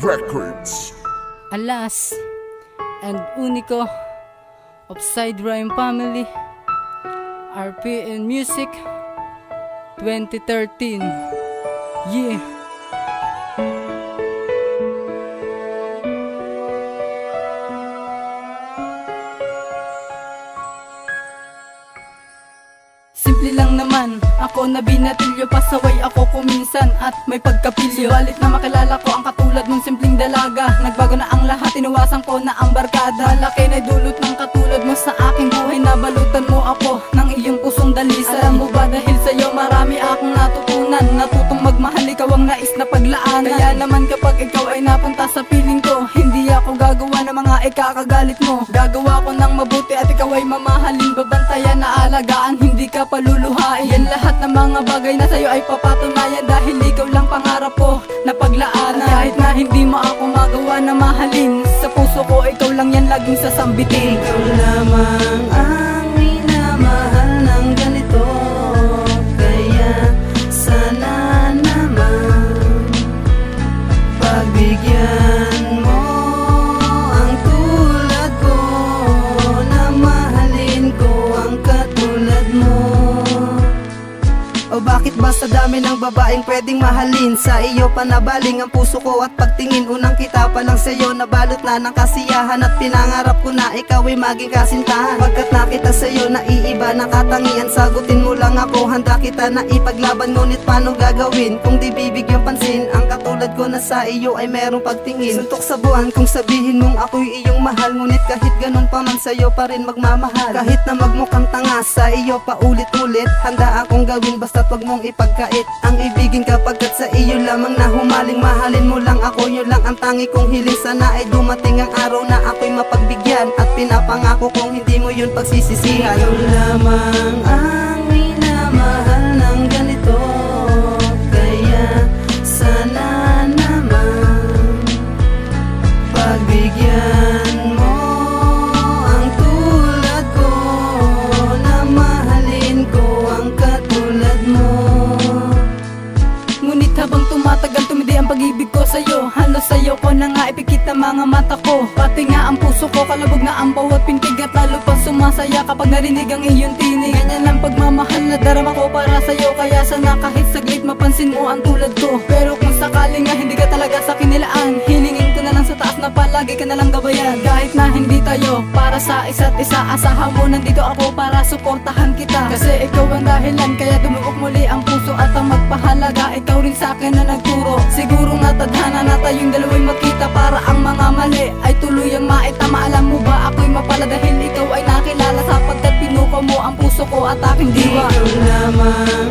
Records. Alas and Unico of Side Rhyme Family, RPN Music 2013. Yeah. Simple lang naman, ako na binatilyo, pasaway ako kuminsan at may pagkapilyo. Balit na makilala ko ang katulad mong simpleng dalaga. Nagbago na ang lahat, inuwasan ko na ang barkada. Malaki na dulot ng katulad mo sa aking buhay, nabalutan mo ako ng iyong pusong dalisay. Alam mo ba dahil sa'yo marami akong natutunan, natutong magmahal, ikaw ang nais na paglaanan. Kaya naman kapag ikaw ay napunta sa piling ko, hindi ako gagawa ng mga ikakagalit mo. Gagawa ko ng mabuti at ikaw ay mamahalin, babantayan na alagaan, hindi ka paluluhain. Yan lahat ng mga bagay na sa'yo ay papatunayan, dahil ikaw lang pangarap ko na paglaanan. Kahit na hindi mo ako magawa na mahalin, sa puso ko ikaw lang yan laging sasambitin. Ikaw lamang ang minamahal ng ganito, kaya sana naman pagbigyan mo ang tulad ko, na mahalin ko ang katulad mo. O bakit ba sa dami ng babaeng pwedeng mahalin, sa iyo panabaling ang puso ko at pagtingin, unang kita pa lang sa'yo nabalot na ng kasiyahan, at pinangarap ko na ikaw ay maging kasintahan. Pagkat nakita sa'yo naiiba na katangian, sagutin mo lang ako, handa kita na ipaglaban. Ngunit paano gagawin kung di bibigyan pansin ang katulad ko na sa iyo ay merong pagtingin? Suntok sa buwan kung sabihin mong ako'y iyong mahal, ngunit kahit ganun pa man sa'yo pa rin magmamahal. Kahit na magmukhang tanga sa iyo paulit-ulit, handa akong gawin basta't wag mong ipagkait ang ibigin, kapagkat sa iyo lamang na humaling. Mahalin mo lang ako, yun lang ang tangi kong hiling. Sana ay dumating ang araw na ako'y mapagbigyan, at pinapangako kong hindi mo yun pagsisisihan. Ikaw lamang ang minamahal ng ganito, kaya sana naman pagbigyan mo ang tulad ko, na mahalin ko ang katulad mo. Ngunit habang tumatagal, tumindi ang pag-ibig ko sa'yo, halos sa'yo ko na nga ipikit ang mga mata ko. Pati nga ang puso ko, kalabog na ang bawat pintig, at lalo pa sumasaya kapag narinig ang iyong tinig. Ganyan ang pagmamahal na darama ko para sa'yo, kaya sana kahit saglit mapansin mo ang tulad ko. Pero kung sakaling nga hindi ka talaga sa kinilaan, hilingin ko na lang sa taas na palagi ka na lang gabayan. Kahit na hindi tayo para sa isa't isa, asahan mo nandito ako para suportahan kita. Kasi ikaw ang dahilan, kaya dumukok muli ang puso at ang magpahalaga. Ikaw rin sa'kin na nagturo, siguro natadhana na tayong dalawa'y makita, para ang mga mali ay tuluyang maitama. Alam mo ba ako'y mapala dahil ikaw ay nakilala, sapagkat pinuko mo ang puso ko at aking diwa. Ikaw lamang